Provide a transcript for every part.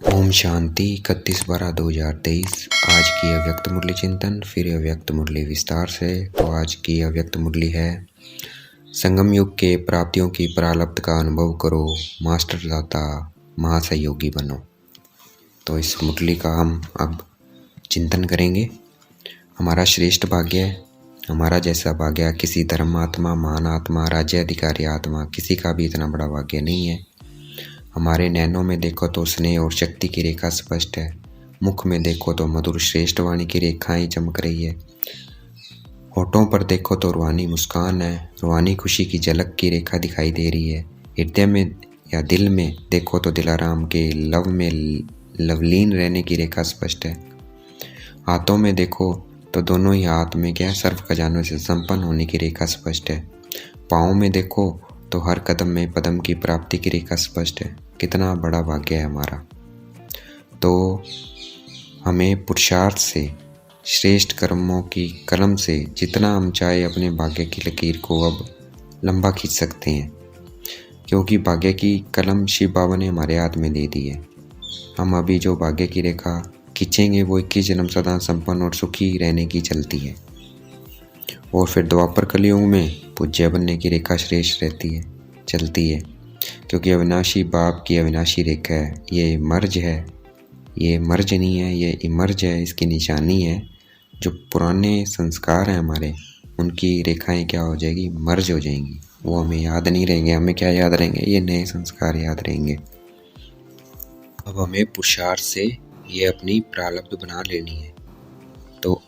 ओम शांति 31/12/2023। आज की अव्यक्त मुरली चिंतन, फिर अव्यक्त मुरली विस्तार से। तो आज की अव्यक्त मुरली है, संगम युग के प्राप्तियों की प्रारब्ध का अनुभव करो, मास्टर दाता महासहयोगी बनो। तो इस मुरली का हम अब चिंतन करेंगे। हमारा श्रेष्ठ भाग्य है, हमारा जैसा भाग्य किसी धर्मात्मा, महान आत्मा, राज्य अधिकारी आत्मा, किसी का भी इतना बड़ा भाग्य नहीं है। हमारे नैनों में देखो तो स्नेह और शक्ति की रेखा स्पष्ट है। मुख में देखो तो मधुर श्रेष्ठ वाणी की रेखाएं चमक रही है। होठों पर देखो तो रूहानी मुस्कान है, रूहानी खुशी की झलक की रेखा दिखाई दे रही है। हृदय में या दिल में देखो तो दिलाराम के लव में लवलीन रहने की रेखा स्पष्ट है। हाथों में देखो तो दोनों ही हाथ में क्या सर्व खजानों से संपन्न होने की रेखा स्पष्ट है। पाँव में देखो तो हर कदम में पदम की प्राप्ति की रेखा स्पष्ट है। कितना बड़ा भाग्य है हमारा। तो हमें पुरुषार्थ से, श्रेष्ठ कर्मों की कलम से जितना हम चाहे अपने भाग्य की लकीर को अब लंबा खींच सकते हैं, क्योंकि भाग्य की कलम शिव बाबा ने हमारे हाथ में दे दी है। हम अभी जो भाग्य की रेखा खींचेंगे वो 21 जन्म सदा संपन्न और सुखी रहने की चलती है, और फिर द्वापर कलयुग में पूज्य बनने की रेखा श्रेष्ठ रहती है, चलती है, क्योंकि अविनाशी बाप की अविनाशी रेखा है। ये मर्ज है, ये मर्ज नहीं है, ये इमर्ज है। इसकी निशानी है जो पुराने संस्कार हैं हमारे, उनकी रेखाएं क्या हो जाएगी, मर्ज हो जाएंगी। वो हमें याद नहीं रहेंगे। हमें क्या याद रहेंगे, ये नए संस्कार याद रहेंगे। अब हमें पुरुषार्थ से ये अपनी प्रारब्ध बना लेनी है। तो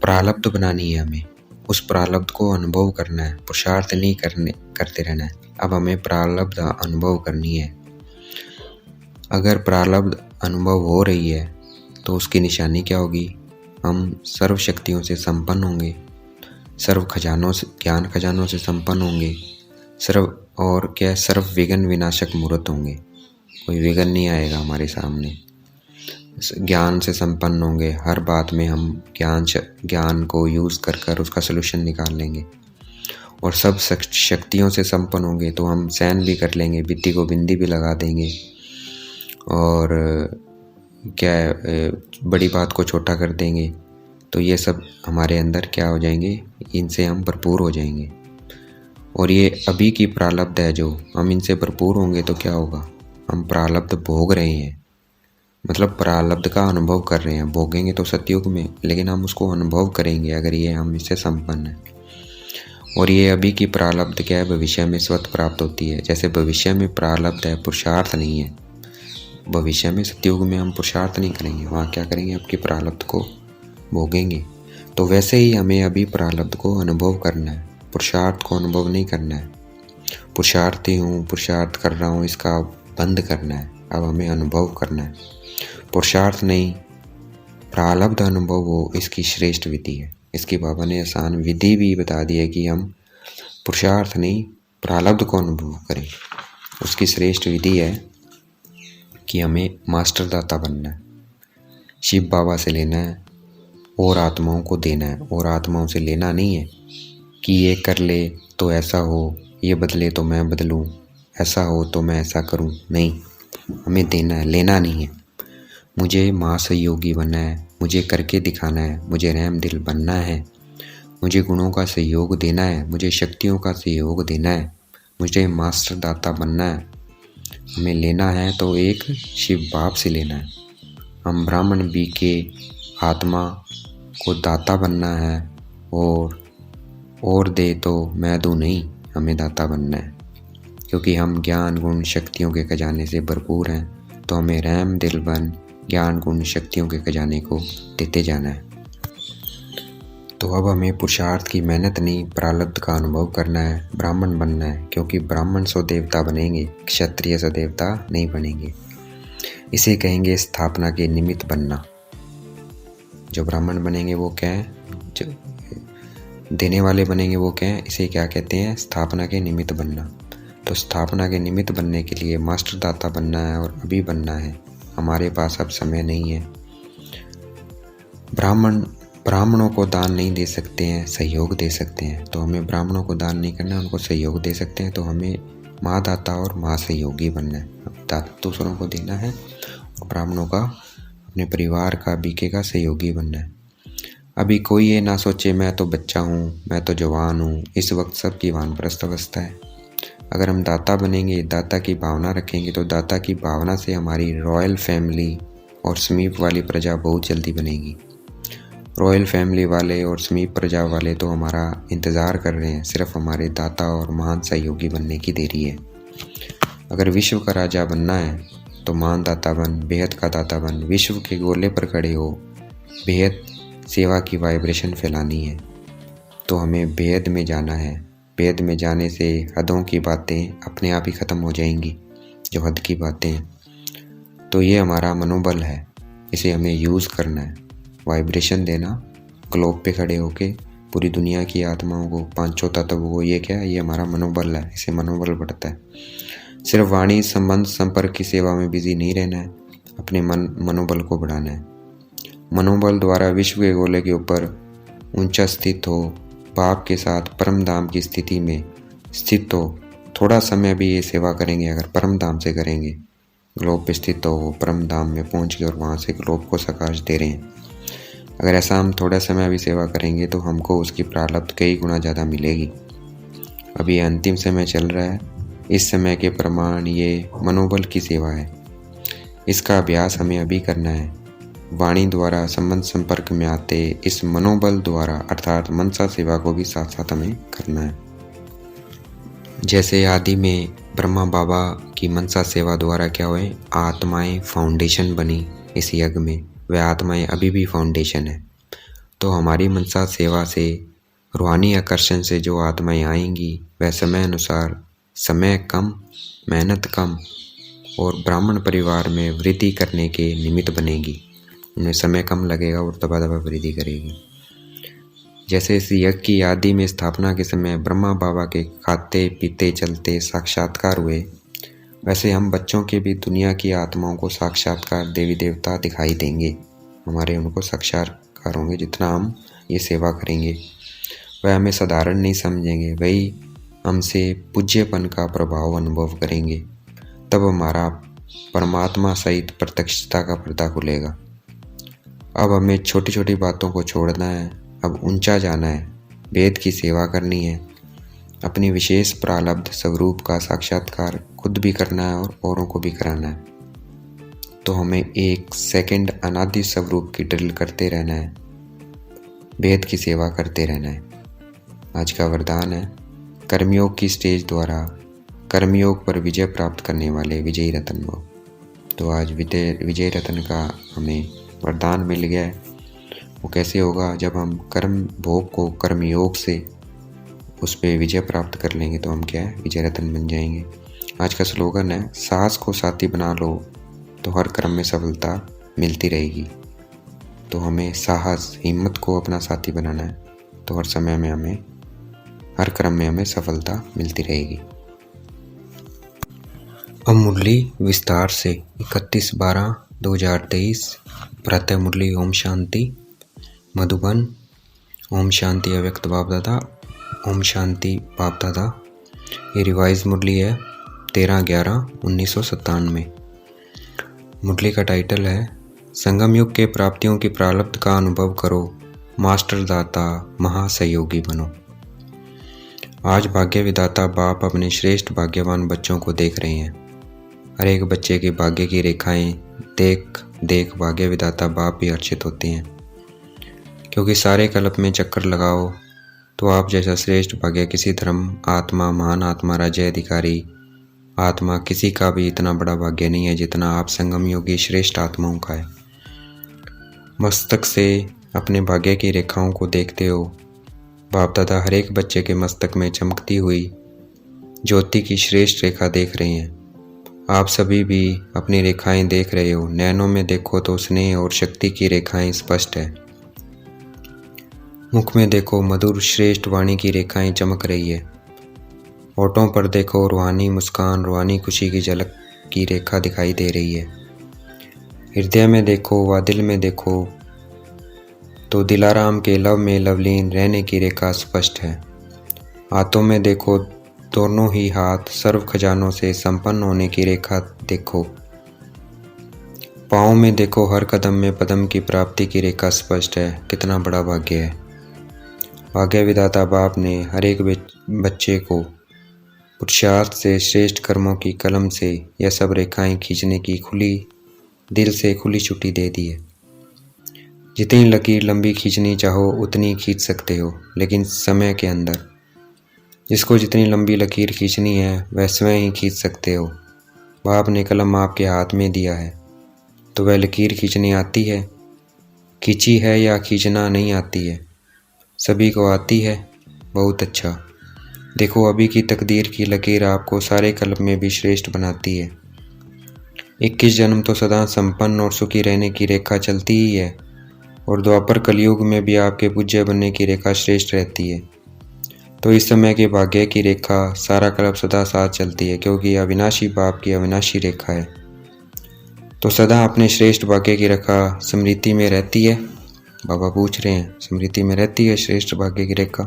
प्रारब्ध बनानी है हमें, उस प्रारब्ध को अनुभव करना है, पुरुषार्थ नहीं करते रहना है। अब हमें प्रारब्ध अनुभव करनी है। अगर प्रारब्ध अनुभव हो रही है तो उसकी निशानी क्या होगी, हम सर्व शक्तियों से संपन्न होंगे, सर्व खजानों से, ज्ञान खजानों से संपन्न होंगे, सर्व विघ्न विनाशक मूर्त होंगे। कोई विघ्न नहीं आएगा हमारे सामने। ज्ञान से संपन्न होंगे, हर बात में हम ज्ञान को यूज़ कर उसका सलूशन निकाल लेंगे, और सब शक्तियों से संपन्न होंगे। तो हम सहन भी कर लेंगे, बित्ती को बिंदी भी लगा देंगे, और बड़ी बात को छोटा कर देंगे। तो ये सब हमारे अंदर क्या हो जाएंगे, इनसे हम भरपूर हो जाएंगे। और ये अभी की प्रारब्ध है, जो हम इनसे भरपूर होंगे तो क्या होगा, हम प्रारब्ध भोग रहे हैं, मतलब प्रारब्ध का अनुभव कर रहे हैं। भोगेंगे तो सतयुग में, लेकिन हम उसको अनुभव करेंगे अगर ये हम इससे संपन्न हैं। और ये अभी की प्रारब्ध क्या है, भविष्य में स्वतः प्राप्त होती है। जैसे भविष्य में प्रारब्ध है, पुरुषार्थ नहीं है। भविष्य में सतयुग में हम पुरुषार्थ नहीं करेंगे, वहाँ क्या करेंगे, आपकी प्रारब्ध को भोगेंगे। तो वैसे ही हमें अभी प्रारब्ध को अनुभव करना है, पुरुषार्थ को अनुभव नहीं करना है। पुरुषार्थी हूँ, पुरुषार्थ कर रहा हूँ, इसका बंद करना है। अब हमें अनुभव करना है, पुरुषार्थ नहीं, प्रारब्ध अनुभव हो, इसकी श्रेष्ठ विधि है। इसकी बाबा ने आसान विधि भी बता दी है कि हम पुरुषार्थ नहीं, प्रारब्ध को अनुभव करें। उसकी श्रेष्ठ विधि है कि हमें मास्टर दाता बनना है, शिव बाबा से लेना है और आत्माओं को देना है। और आत्माओं से लेना नहीं है कि ये कर ले तो ऐसा हो, ये बदले तो मैं बदलूं, ऐसा हो तो मैं ऐसा करूं। नहीं, हमें देना है, लेना नहीं है। मुझे महासहयोगी बनना है, मुझे करके दिखाना है, मुझे रहम दिल बनना है, मुझे गुणों का सहयोग देना है, मुझे शक्तियों का सहयोग देना है, मुझे मास्टर दाता बनना है। हमें लेना है तो एक शिव बाप से लेना है। हम ब्राह्मण बी के आत्मा को दाता बनना है, और दे तो मैं दूँ नहीं, हमें दाता बनना है। क्योंकि हम ज्ञान गुण शक्तियों के खजाने से भरपूर हैं, तो हमें रहम दिल बन ज्ञान गुण शक्तियों के खजाने को देते जाना है। तो अब हमें पुरुषार्थ की मेहनत नहीं, प्रारब्ध का अनुभव करना है, ब्राह्मण बनना है। क्योंकि ब्राह्मण सो देवता बनेंगे, क्षत्रिय सो देवता नहीं बनेंगे। इसे कहेंगे स्थापना के निमित्त बनना। जो ब्राह्मण बनेंगे वो क्या है, जो देने वाले बनेंगे वो क्या है, इसे क्या कहते हैं, स्थापना के निमित्त बनना। तो स्थापना के निमित्त बनने के लिए मास्टर दाता बनना है, और अभी बनना है। हमारे पास अब समय नहीं है। ब्राह्मणों को दान नहीं दे सकते हैं, सहयोग दे सकते हैं। तो हमें ब्राह्मणों को दान नहीं करना, उनको सहयोग दे सकते हैं। तो हमें महादाता और महासहयोगी बनना है। दूसरों को देना है ब्राह्मणों का, अपने परिवार का, बीके का सहयोगी बनना है। अभी कोई ये ना सोचे मैं तो बच्चा हूँ, मैं तो जवान हूँ, इस वक्त सबकी वानप्रस्थ अवस्था है। अगर हम दाता बनेंगे, दाता की भावना रखेंगे, तो दाता की भावना से हमारी रॉयल फैमिली और समीप वाली प्रजा बहुत जल्दी बनेगी। रॉयल फैमिली वाले और समीप प्रजा वाले तो हमारा इंतज़ार कर रहे हैं, सिर्फ हमारे दाता और महान सहयोगी बनने की देरी है। अगर विश्व का राजा बनना है तो महान दाता बन, बेहद का दाता बन, विश्व के गोले पर खड़े हो, बेहद सेवा की वाइब्रेशन फैलानी है। तो हमें बेहद में जाना है। बेहद में जाने से हदों की बातें अपने आप ही ख़त्म हो जाएंगी, जो हद की बातें हैं। तो ये हमारा मनोबल है, इसे हमें यूज़ करना है, वाइब्रेशन देना, ग्लोब पे खड़े होके पूरी दुनिया की आत्माओं को, पांचों तत्वों को। ये क्या है? ये हमारा मनोबल है, इससे मनोबल बढ़ता है। सिर्फ वाणी संबंध संपर्क की सेवा में बिजी नहीं रहना है, अपने मनोबल को बढ़ाना है। मनोबल द्वारा विश्व के गोले के ऊपर ऊंचा स्थित हो, बाप के साथ परम धाम की स्थिति में स्थित हो। थोड़ा समय भी ये सेवा करेंगे, अगर परम धाम से करेंगे, ग्लोब पे स्थित हो, परम धाम में पहुंच के और वहाँ से ग्लोब को प्रकाश दे रहे हैं। अगर ऐसा हम थोड़ा समय भी सेवा करेंगे तो हमको उसकी प्रारब्ध कई गुना ज़्यादा मिलेगी। अभी अंतिम समय चल रहा है, इस समय के प्रमाण ये मनोबल की सेवा है। इसका अभ्यास हमें अभी करना है। वाणी द्वारा संबंध संपर्क में आते इस मनोबल द्वारा अर्थात मनसा सेवा को भी साथ साथ हमें करना है। जैसे आदि में ब्रह्मा बाबा की मनसा सेवा द्वारा क्या हुए, आत्माएं फाउंडेशन बनी इस यज्ञ में, वह आत्माएं अभी भी फाउंडेशन है। तो हमारी मनसा सेवा से, रूहानी आकर्षण से जो आत्माएं आएंगी, वह समय अनुसार, समय कम, मेहनत कम और ब्राह्मण परिवार में वृद्धि करने के निमित्त बनेगी। उन्हें समय कम लगेगा और दबा दबा वृद्धि करेगी। जैसे इस यज्ञ की आदि में स्थापना के समय ब्रह्मा बाबा के खाते पीते चलते साक्षात्कार हुए, वैसे हम बच्चों के भी दुनिया की आत्माओं को साक्षात्कार देवी देवता दिखाई देंगे। हमारे उनको साक्षात्कार होंगे। जितना हम ये सेवा करेंगे वह हमें साधारण नहीं समझेंगे, वही हमसे पूज्यपन का प्रभाव अनुभव करेंगे। तब हमारा परमात्मा सहित प्रत्यक्षता का पर्दा खुलेगा। अब हमें छोटी छोटी बातों को छोड़ना है, अब ऊंचा जाना है, वेद की सेवा करनी है, अपनी विशेष प्रारब्ध स्वरूप का साक्षात्कार खुद भी करना है और औरों को भी कराना है। तो हमें 1 सेकंड अनादि स्वरूप की ड्रिल करते रहना है, वेद की सेवा करते रहना है। आज का वरदान है, कर्मयोग की स्टेज द्वारा कर्मयोग पर विजय प्राप्त करने वाले विजयी रतन भव। तो आज विजय रतन का हमें वरदान मिल गया है। वो कैसे होगा? जब हम कर्म भोग को कर्मयोग से उस पर विजय प्राप्त कर लेंगे तो हम क्या है, विजय रतन बन जाएंगे। आज का स्लोगन है, साहस को साथी बना लो तो हर कर्म में सफलता मिलती रहेगी। तो हमें साहस, हिम्मत को अपना साथी बनाना है, तो हर समय में हमें, हर क्रम में हमें सफलता मिलती रहेगी। अब मुरली विस्तार से 31/12/2023 प्रातः मुरली ओम शांति मधुबन। ओम शांति अव्यक्त बाप दादा, ओम शांति बाप दादा। ये रिवाइज मुरली है 13/11/1997। मुरली का टाइटल है, संगम युग के प्राप्तियों की प्रारब्ध का अनुभव करो, मास्टर दाता महासहयोगी बनो। आज भाग्य विधाता बाप अपने श्रेष्ठ भाग्यवान बच्चों को देख रहे हैं। हर एक बच्चे के भाग्य की रेखाएं देख देख भाग्य विधाता बाप भी हर्षित होते हैं, क्योंकि सारे कल्प में चक्कर लगाओ तो आप जैसा श्रेष्ठ भाग्य किसी धर्म आत्मा, महान आत्मा, राज्य अधिकारी आत्मा, किसी का भी इतना बड़ा भाग्य नहीं है जितना आप संगम योगी श्रेष्ठ आत्माओं का है। मस्तक से अपने भाग्य की रेखाओं को देखते हो। बाप दादा हर एक बच्चे के मस्तक में चमकती हुई ज्योति की श्रेष्ठ रेखा देख रहे हैं। आप सभी भी अपनी रेखाएं देख रहे हो। नैनों में देखो तो स्नेह और शक्ति की रेखाएं स्पष्ट है। मुख में देखो मधुर श्रेष्ठ वाणी की रेखाएं चमक रही है। होठों पर देखो रूहानी मुस्कान, रूहानी खुशी की झलक की रेखा दिखाई दे रही है। हृदय में देखो व दिल में देखो तो दिलाराम के लव में लवलीन रहने की रेखा स्पष्ट है। हाथों में देखो दोनों ही हाथ सर्व खजानों से संपन्न होने की रेखा देखो। पाँव में देखो हर कदम में पदम की प्राप्ति की रेखा स्पष्ट है। कितना बड़ा भाग्य है। भाग्य विधाता बाप ने हर एक बच्चे को पुरुषार्थ से श्रेष्ठ कर्मों की कलम से यह सब रेखाएं खींचने की दिल से खुली छुट्टी दे दी है। जितनी लकीर लंबी खींचनी चाहो उतनी खींच सकते हो, लेकिन समय के अंदर। जिसको जितनी लंबी लकीर खींचनी है वह स्वयं ही खींच सकते हो। बाप ने कलम आपके हाथ में दिया है तो वह लकीर खींचनी आती है, खींची है या खींचना नहीं आती है? सभी को आती है। बहुत अच्छा। देखो अभी की तकदीर की लकीर आपको सारे कलम में भी श्रेष्ठ बनाती है। 21 जन्म तो सदा संपन्न और सुखी रहने की रेखा चलती ही है, और द्वापर कलयुग में भी आपके पूज्य बनने की रेखा श्रेष्ठ रहती है। तो इस समय के भाग्य की रेखा सारा कल्प सदा साथ चलती है, क्योंकि अविनाशी बाप की अविनाशी रेखा है। तो सदा अपने श्रेष्ठ भाग्य की रेखा स्मृति में रहती है। बाबा पूछ रहे हैं, स्मृति में रहती है श्रेष्ठ भाग्य की रेखा?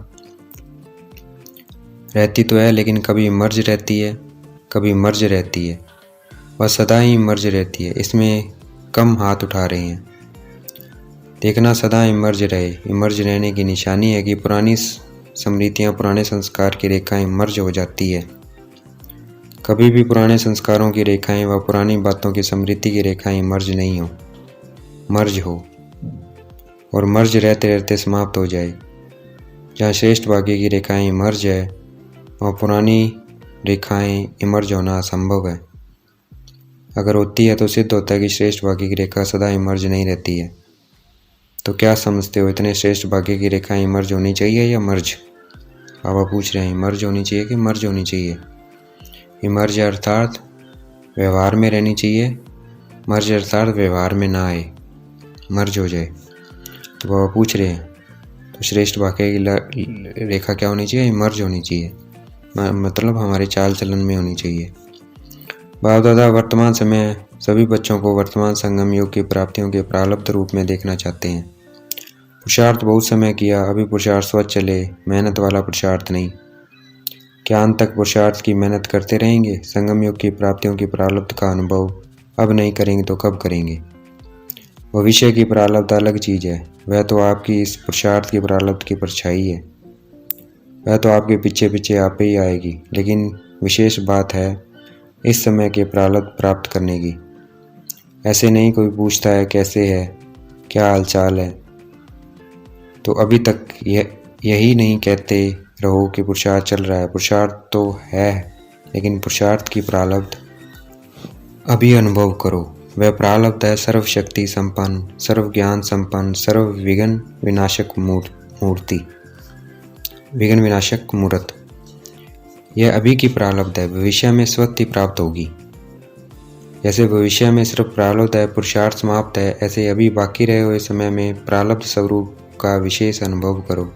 रहती तो है, लेकिन कभी मर्ज रहती है, कभी मर्ज रहती है। वह सदा ही मर्ज रहती है। इसमें कम हाथ उठा रहे हैं। देखना सदा इमर्ज रहे। इमर्ज रहने की निशानी है कि पुरानी स्मृतियाँ, पुराने संस्कार की रेखाएं मर्ज हो जाती है। कभी भी पुराने संस्कारों की रेखाएं व पुरानी बातों की स्मृति की रेखाएं मर्ज नहीं हो, मर्ज हो, और मर्ज रहते रहते समाप्त हो जाए। जहाँ श्रेष्ठ भाग्य की रेखाएं मर्ज है, वहाँ पुरानी रेखाएं इमर्ज होना असंभव है। अगर होती है तो सिद्ध होता है कि श्रेष्ठ भाग्य की रेखा सदा इमर्ज नहीं रहती है। तो क्या समझते हो, इतने श्रेष्ठ भाग्य की रेखाएं इमर्ज होनी चाहिए या मर्ज? बाबा पूछ रहे हैं, इमर्ज होनी चाहिए कि मर्ज होनी चाहिए? इमर्ज अर्थात व्यवहार में रहनी चाहिए, मर्ज अर्थात व्यवहार में ना आए, मर्ज हो जाए। तो बाबा पूछ रहे हैं, तो श्रेष्ठ भाग्य की रेखा क्या होनी चाहिए? इमर्ज होनी चाहिए, मतलब हमारे चाल चलन में होनी चाहिए। बाप दादा वर्तमान समय सभी बच्चों को वर्तमान संगम योग की प्राप्तियों के प्रारब्ध रूप में देखना चाहते हैं। पुरुषार्थ बहुत समय किया, अभी पुरुषार्थ स्वच्छ चले, मेहनत वाला पुरुषार्थ नहीं। क्या अंत तक पुरुषार्थ की मेहनत करते रहेंगे? संगम योग की प्राप्तियों की प्रारब्ध का अनुभव अब नहीं करेंगे तो कब करेंगे? भविष्य की प्रारब्ध अलग चीज़ है, वह तो आपकी इस पुरुषार्थ की प्रारब्ध की परछाई है, वह तो आपके पीछे पीछे आप ही आएगी। लेकिन विशेष बात है इस समय के प्रारब्ध प्राप्त करने की। ऐसे नहीं कोई पूछता है कैसे है, क्या हालचाल है, तो अभी तक यही नहीं कहते रहो कि पुरुषार्थ चल रहा है। पुरुषार्थ तो है, लेकिन पुरुषार्थ की प्रारब्ध अभी अनुभव करो। वह प्रारब्ध है सर्वशक्ति संपन्न, सर्व ज्ञान संपन्न, सर्व विघ्न विनाशक मूर्ति, विघ्न विनाशक मूर्त। यह अभी की प्रारब्ध है, भविष्य में स्वति प्राप्त होगी। जैसे भविष्य में सिर्फ प्रारब्ध है, पुरुषार्थ समाप्त है, ऐसे अभी बाकी रहे हुए समय में प्रारब्ध स्वरूप का विशेष अनुभव करो।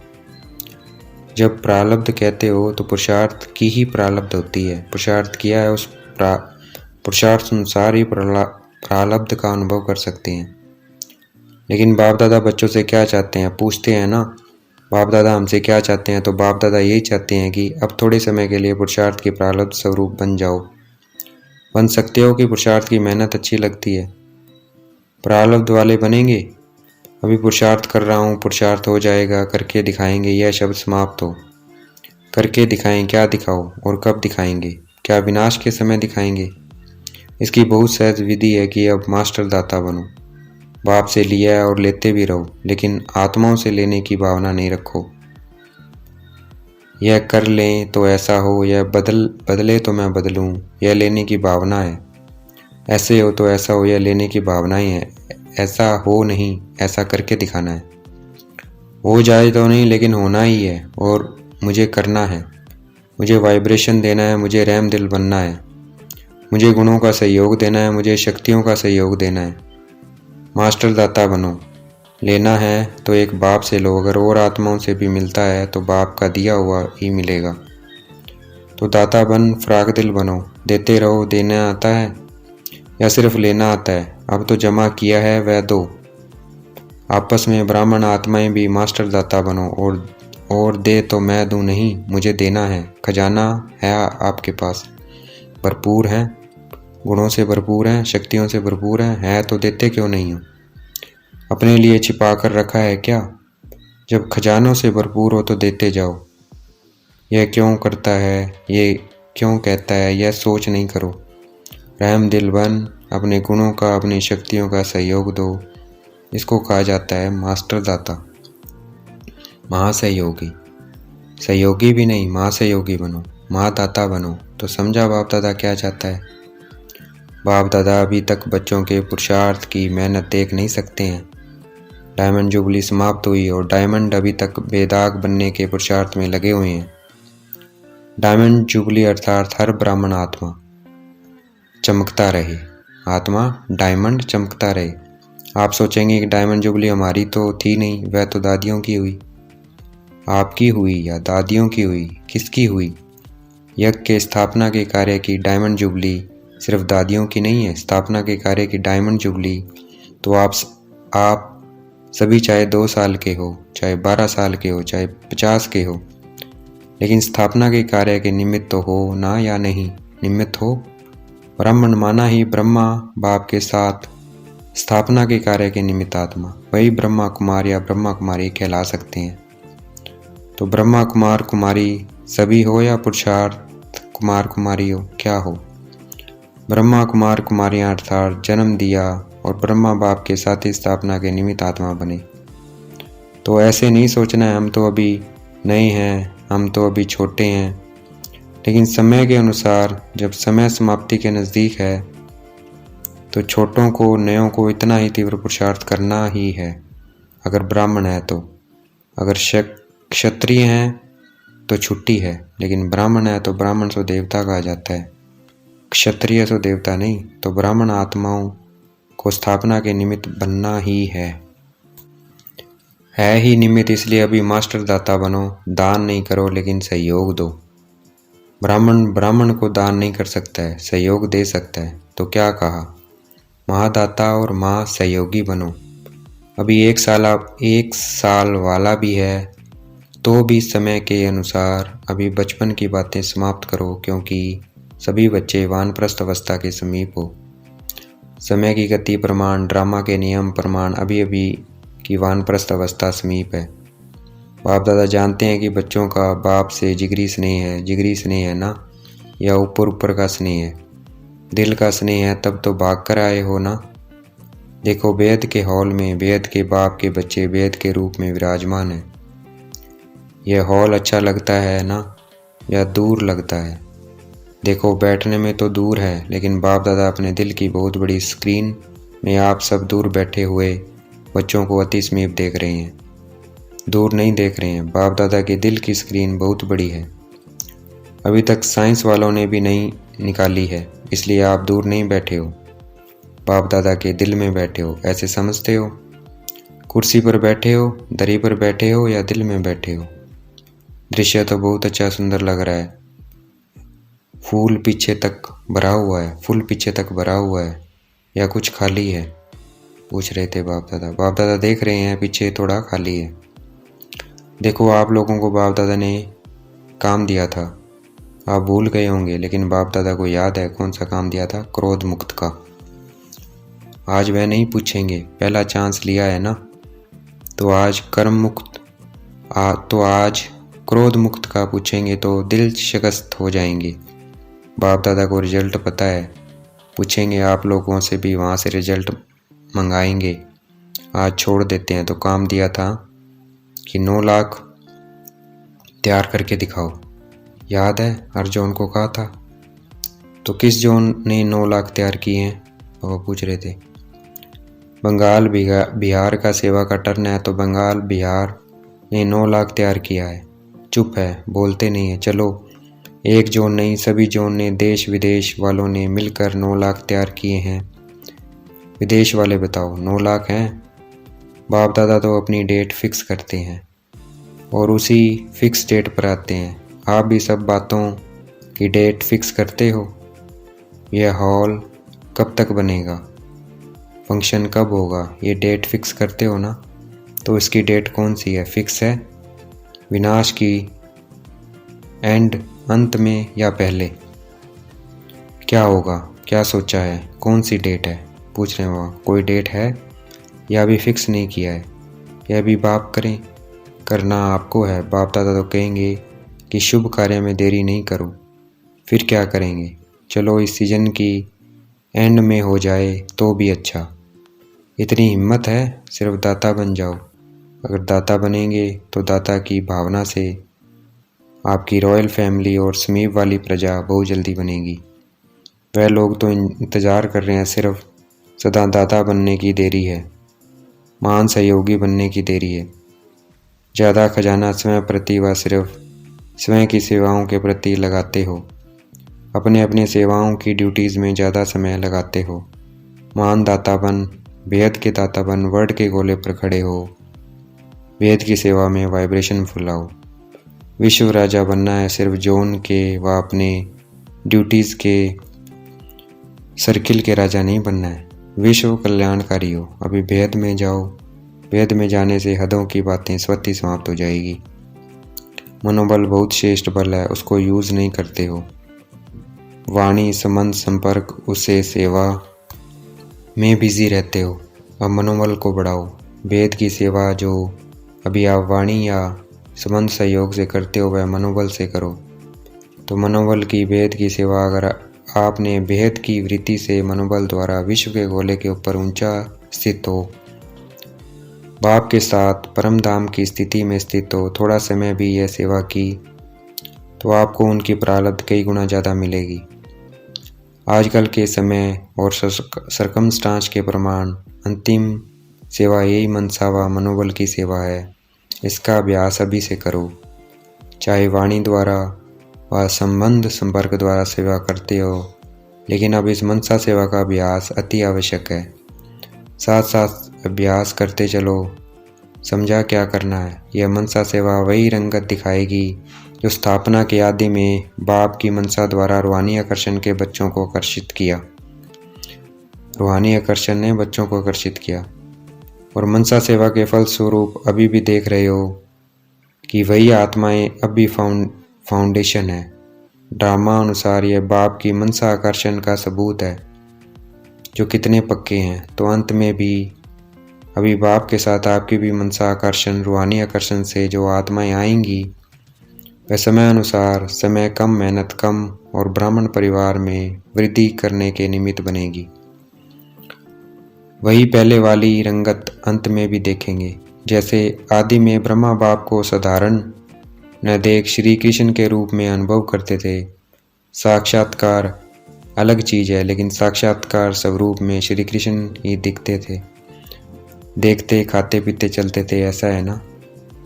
जब प्रारब्ध कहते हो तो पुरुषार्थ की ही प्रारब्ध होती है। पुरुषार्थ किया है, उस पुरुषार्थ अनुसार ही प्रारब्ध का अनुभव कर सकते हैं। लेकिन बाप दादा बच्चों से क्या चाहते हैं? पूछते हैं ना, बाप दादा हमसे क्या चाहते हैं? तो बाप दादा यही चाहते हैं कि अब थोड़े समय के लिए पुरुषार्थ के प्रारब्ध स्वरूप बन जाओ। बन सकते हो कि पुरुषार्थ की मेहनत अच्छी लगती है? प्रारब्ध वाले बनेंगे? अभी पुरुषार्थ कर रहा हूँ, पुरुषार्थ हो जाएगा, करके दिखाएंगे, यह शब्द समाप्त हो। करके दिखाएं, क्या दिखाओ और कब दिखाएंगे? क्या विनाश के समय दिखाएंगे? इसकी बहुत सहज विधि है कि अब मास्टर दाता बनो। बाप से लिया है और लेते भी रहो, लेकिन आत्माओं से लेने की भावना नहीं रखो। यह कर लें तो ऐसा हो, यह बदले तो मैं बदलूं, यह लेने की भावना है। ऐसे हो तो ऐसा हो, यह लेने की भावना ही है। ऐसा हो नहीं, ऐसा करके दिखाना है। हो जाए तो नहीं, लेकिन होना ही है, और मुझे करना है। मुझे वाइब्रेशन देना है, मुझे रहम दिल बनना है, मुझे गुणों का सहयोग देना है, मुझे शक्तियों का सहयोग देना है। मास्टर दाता बनो। लेना है तो एक बाप से लो, अगर और आत्माओं से भी मिलता है तो बाप का दिया हुआ ही मिलेगा। तो दाता बन, फ्राक दिल बनो। देते रहो। देना आता है या सिर्फ लेना आता है? अब तो जमा किया है वह दो। आपस में ब्राह्मण आत्माएं भी मास्टर दाता बनो, और दे तो मैं दूं नहीं, मुझे देना है। खजाना है आपके पास, भरपूर है, गुणों से भरपूर हैं, शक्तियों से भरपूर हैं, है तो देते क्यों नहीं हो? अपने लिए छिपा कर रखा है क्या? जब खजानों से भरपूर हो तो देते जाओ। यह क्यों करता है, ये क्यों कहता है, यह सोच नहीं करो। रहम दिल बन, अपने गुणों का, अपनी शक्तियों का सहयोग दो। इसको कहा जाता है मास्टर दाता, महासहयोगी। सहयोगी भी नहीं, महासहयोगी बनो, महादाता बनो। तो समझा बाप दादा क्या चाहता है? बाप दादा अभी तक बच्चों के पुरुषार्थ की मेहनत देख नहीं सकते हैं। डायमंड जुबली समाप्त हुई और डायमंड अभी तक बेदाग बनने के पुरुषार्थ में लगे हुए हैं। डायमंड जुबली अर्थात हर ब्राह्मण आत्मा चमकता रहे, आत्मा डायमंड चमकता रहे। आप सोचेंगे कि डायमंड जुबली हमारी तो थी नहीं, वह तो दादियों की हुई। आपकी हुई या दादियों की हुई, किसकी हुई? यज्ञ के स्थापना के कार्य की डायमंड जुबली सिर्फ दादियों की नहीं है। स्थापना के कार्य की डायमंड जुबली तो आप सभी, चाहे 2 साल के हो, चाहे 12 साल के हो, चाहे 50 के हो, लेकिन स्थापना के कार्य के निमित्त तो हो ना, या नहीं निमित्त हो? ब्राह्मण माना ही ब्रह्मा बाप के साथ स्थापना के कार्य के निमित्त आत्मा, वही ब्रह्मा कुमार या ब्रह्मा कुमारी कहला सकते हैं। तो ब्रह्मा कुमार कुमारी सभी हो या पुरुषार्थ कुमार कुमारी हो, क्या हो? ब्रह्मा कुमार कुमारियाँ अर्थात जन्म दिया और ब्रह्मा बाप के साथ ही स्थापना के निमित्त आत्मा बने। तो ऐसे नहीं सोचना है हम तो अभी नए हैं, हम तो अभी छोटे हैं, लेकिन समय के अनुसार जब समय समाप्ति के नज़दीक है तो छोटों को, नयों को इतना ही तीव्र पुरुषार्थ करना ही है। अगर ब्राह्मण है तो, अगर क्षत्रिय हैं तो छुट्टी है, लेकिन ब्राह्मण है तो ब्राह्मण सो देवता कहा जाता है, क्षत्रिय सो देवता नहीं। तो ब्राह्मण आत्माओं को स्थापना के निमित्त बनना ही है ही निमित्त। इसलिए अभी मास्टर दाता बनो, दान नहीं करो लेकिन सहयोग दो। ब्राह्मण को दान नहीं कर सकता है, सहयोग दे सकता है। तो क्या कहा? महादाता और महा सहयोगी बनो। अभी 1 साल वाला भी है तो भी समय के अनुसार अभी बचपन की बातें समाप्त करो, क्योंकि सभी बच्चे वानप्रस्थ अवस्था के समीप हो। समय की गति प्रमाण, ड्रामा के नियम प्रमाण अभी की वानप्रस्थ अवस्था समीप है। बाप दादा जानते हैं कि बच्चों का बाप से जिगरी स्नेह है ना, या ऊपर का स्नेह है, दिल का स्नेह है, तब तो भाग कर आए हो ना। देखो वेद के हॉल में वेद के बाप के बच्चे वेद के रूप में विराजमान है। यह हॉल अच्छा लगता है ना, या दूर लगता है? देखो बैठने में तो दूर है, लेकिन बाप दादा अपने दिल की बहुत बड़ी स्क्रीन में आप सब दूर बैठे हुए बच्चों को अति समीप देख रहे हैं। दूर नहीं देख रहे हैं, बाप दादा के दिल की स्क्रीन बहुत बड़ी है। अभी तक साइंस वालों ने भी नहीं निकाली है, इसलिए आप दूर नहीं बैठे हो, बाप दादा के दिल में बैठे हो। ऐसे समझते हो? कुर्सी पर बैठे हो, दरी पर बैठे हो, या दिल में बैठे हो? दृश्य तो बहुत अच्छा सुंदर लग रहा है। फूल पीछे तक भरा हुआ है, या कुछ खाली है? पूछ रहे थे बाप दादा। बाप दादा देख रहे हैं पीछे थोड़ा खाली है। देखो आप लोगों को बाप दादा ने काम दिया था, आप भूल गए होंगे, लेकिन बाप दादा को याद है कौन सा काम दिया था? क्रोध मुक्त का। आज वह नहीं पूछेंगे, पहला चांस लिया है ना, तो आज कर्म मुक्त, तो आज क्रोध मुक्त का पूछेंगे तो दिल शिकस्त हो जाएंगे। बाप दादा को रिजल्ट पता है, पूछेंगे आप लोगों से भी, वहाँ से रिजल्ट मंगाएंगे। आज छोड़ देते हैं। तो काम दिया था कि 9 लाख तैयार करके दिखाओ, याद है? हर जोन को कहा था। तो किस जोन ने 9 लाख तैयार किए हैं? वो पूछ रहे थे। बंगाल बिहार का सेवा का टर्न है, तो बंगाल बिहार ने 9 लाख तैयार किया है। चुप है, बोलते नहीं है। चलो, एक जोन नहीं, सभी जोन ने, देश विदेश वालों ने मिलकर 9 लाख तैयार किए हैं। विदेश वाले बताओ 9 लाख हैं? बाप दादा तो अपनी डेट फिक्स करते हैं और उसी फिक्स डेट पर आते हैं। आप भी सब बातों की डेट फिक्स करते हो। यह हॉल कब तक बनेगा, फंक्शन कब होगा, ये डेट फिक्स करते हो ना। तो इसकी डेट कौन सी है? फिक्स है? विनाश की अंत में या पहले? क्या होगा? क्या सोचा है? कौन सी डेट है? पूछ रहे हैं वो। कोई डेट है या अभी फिक्स नहीं किया है? या अभी बाप करें? करना आपको है। बाप दादा तो कहेंगे कि शुभ कार्य में देरी नहीं करो। फिर क्या करेंगे? चलो इस सीजन की एंड में हो जाए तो भी अच्छा। इतनी हिम्मत है, सिर्फ दाता बन जाओ। अगर दाता बनेंगे तो दाता की भावना से आपकी रॉयल फैमिली और समीप वाली प्रजा बहुत जल्दी बनेगी। वह लोग तो इंतज़ार कर रहे हैं, सिर्फ सदा दाता बनने की देरी है, महान सहयोगी बनने की देरी है। ज़्यादा खजाना स्वयं प्रति व सिर्फ स्वयं की सेवाओं के प्रति लगाते हो। अपने अपने सेवाओं की ड्यूटीज़ में ज़्यादा समय लगाते हो। महान दाता बन, बेहद के दाता बन, वर्ड के गोले पर खड़े हो। वेद की सेवा में वाइब्रेशन फुलाओ। विश्व राजा बनना है, सिर्फ जोन के व अपने ड्यूटीज़ के सर्किल के राजा नहीं बनना है। विश्व कल्याणकारी हो। अभी भेद में जाओ। भेद में जाने से हदों की बातें स्वतः ही समाप्त हो जाएगी। मनोबल बहुत श्रेष्ठ बल है, उसको यूज़ नहीं करते हो। वाणी, संबंध, संपर्क, उससे सेवा में बिजी रहते हो। अब मनोबल को बढ़ाओ। वेद की सेवा जो अभी आप वाणी या संबंध सहयोग से करते हो वह मनोबल से करो। तो मनोबल की भेद की सेवा अगर आपने भेद की वृत्ति से मनोबल द्वारा विश्व के गोले के ऊपर ऊंचा स्थित हो, बाप के साथ परम धाम की स्थिति में स्थित हो, थोड़ा समय भी यह सेवा की तो आपको उनकी प्रारब्ध कई गुना ज़्यादा मिलेगी। आजकल के समय और सरकमस्टांस के प्रमाण अंतिम सेवा यही मनसा व मनोबल की सेवा है। इसका अभ्यास अभी से करो। चाहे वाणी द्वारा व संबंध संपर्क द्वारा सेवा करते हो, लेकिन अब इस मनसा सेवा का अभ्यास अति आवश्यक है। साथ साथ अभ्यास करते चलो। समझा क्या करना है? यह मनसा सेवा वही रंगत दिखाएगी जो स्थापना के आदि में बाप की मनसा द्वारा रूहानी आकर्षण के बच्चों को आकर्षित किया। रूहानी आकर्षण ने बच्चों को आकर्षित किया और मनसा सेवा के फलस्वरूप अभी भी देख रहे हो कि वही आत्माएं अब भी फाउंडेशन है। ड्रामा अनुसार यह बाप की मनसा आकर्षण का सबूत है जो कितने पक्के हैं। तो अंत में भी अभी बाप के साथ आपकी भी मनसा आकर्षण, रूहानी आकर्षण से जो आत्माएं आएंगी वह समय अनुसार समय कम, मेहनत कम और ब्राह्मण परिवार में वृद्धि करने के निमित्त बनेगी। वही पहले वाली रंगत अंत में भी देखेंगे। जैसे आदि में ब्रह्मा बाप को साधारण न देख श्री कृष्ण के रूप में अनुभव करते थे। साक्षात्कार अलग चीज़ है, लेकिन साक्षात्कार स्वरूप में श्री कृष्ण ही दिखते थे। देखते, खाते पीते चलते थे, ऐसा है ना।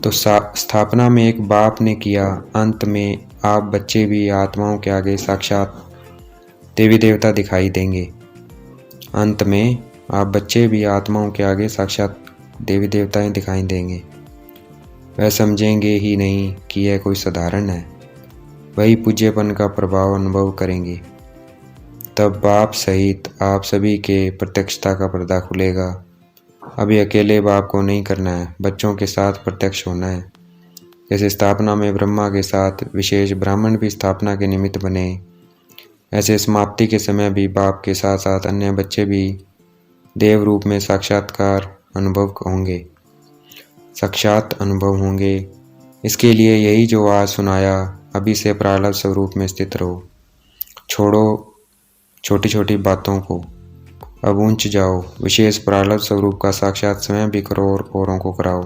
तो स्थापना में एक बाप ने किया, अंत में आप बच्चे भी आत्माओं के आगे साक्षात देवी देवता दिखाई देंगे। अंत में आप बच्चे भी आत्माओं के आगे साक्षात देवी देवताएं दिखाई देंगे। वह समझेंगे ही नहीं कि यह कोई साधारण है, वही पूज्यपन का प्रभाव अनुभव करेंगे। तब बाप सहित आप सभी के प्रत्यक्षता का पर्दा खुलेगा। अभी अकेले बाप को नहीं करना है, बच्चों के साथ प्रत्यक्ष होना है। जैसे स्थापना में ब्रह्मा के साथ विशेष ब्राह्मण भी स्थापना के निमित्त बने, ऐसे समाप्ति के समय भी बाप के साथ साथ अन्य बच्चे भी देव रूप में साक्षात्कार अनुभव होंगे, साक्षात अनुभव होंगे। इसके लिए यही जो आज सुनाया, अभी से प्रारब्ध स्वरूप में स्थित रहो। छोड़ो छोटी छोटी बातों को, अब ऊंच जाओ। विशेष प्रारब्ध स्वरूप का साक्षात स्वयं भी करो और औरों को कराओ।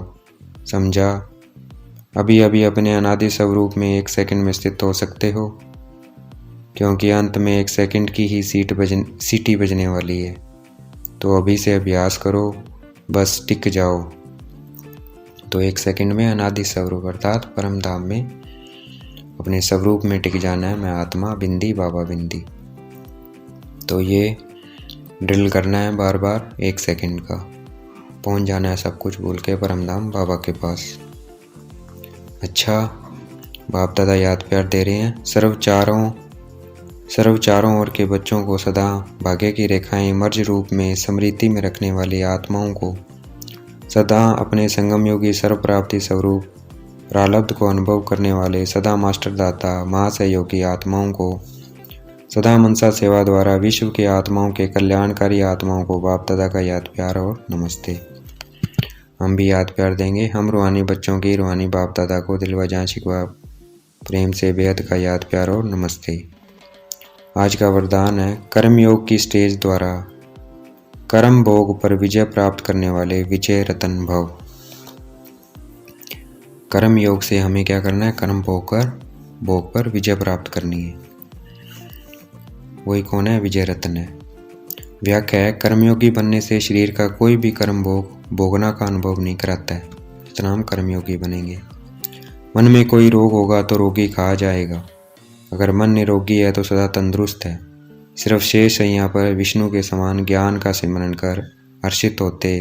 समझा? अभी अभी अपने अनादि स्वरूप में 1 सेकंड में स्थित हो सकते हो, क्योंकि अंत में 1 सेकंड की ही सीटी बजने वाली है। तो अभी से अभ्यास करो, बस टिक जाओ। तो 1 सेकंड में अनादि स्वरूप अर्थात परम धाम में अपने स्वरूप में टिक जाना है। मैं आत्मा बिंदी बाबा बिंदी। तो ये ड्रिल करना है बार बार 1 सेकंड का। पहुंच जाना है सब कुछ भूल के परम धाम बाबा के पास। अच्छा, बाप दादा याद प्यार दे रहे हैं। सर्व चारों ओर के बच्चों को सदा भाग्य की रेखाएं मर्ज रूप में स्मृति में रखने वाली आत्माओं को, सदा अपने संगम योगी सर्व प्राप्ति स्वरूप प्रारब्ध को अनुभव करने वाले सदा मास्टर दाता महासहयोगी आत्माओं को, सदा मनसा सेवा द्वारा विश्व के आत्माओं के कल्याणकारी आत्माओं को बाप दादा का याद प्यार और नमस्ते। हम भी याद प्यार देंगे। हम रूहानी बच्चों की रूहानी बाप दादा को दिल व जान शिकवा प्रेम से बेहद का याद प्यार और नमस्ते। आज का वरदान है कर्म योग की स्टेज द्वारा कर्म भोग पर विजय प्राप्त करने वाले विजय रतन भव। कर्म योग से हमें क्या करना है? कर्म भोग पर विजय प्राप्त करनी है। वही कौन है? विजय रतन है। व्याख्या है, कर्मयोगी बनने से शरीर का कोई भी कर्म भोगना का अनुभव नहीं कराता है, इतना हम कर्मयोगी बनेंगे। मन में कोई रोग होगा तो रोगी कहा जाएगा। अगर मन निरोगी है तो सदा तंदुरुस्त है। सिर्फ शेष शैया पर विष्णु के समान ज्ञान का सिमरन कर हर्षित होते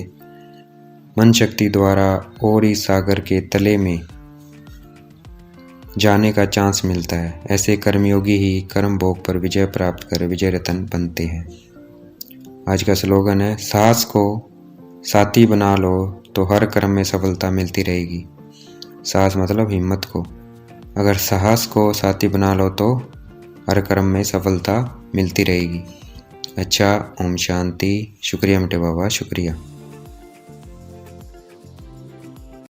मन शक्ति द्वारा और इस सागर के तले में जाने का चांस मिलता है। ऐसे कर्मयोगी ही कर्म भोग पर विजय प्राप्त कर विजय रतन बनते हैं। आज का स्लोगन है, साहस को साथी बना लो तो हर कर्म में सफलता मिलती रहेगी। साहस मतलब हिम्मत को। अगर साहस को साथी बना लो तो हर कर्म में सफलता मिलती रहेगी। अच्छा, ओम शांति। शुक्रिया मिटे बाबा, शुक्रिया।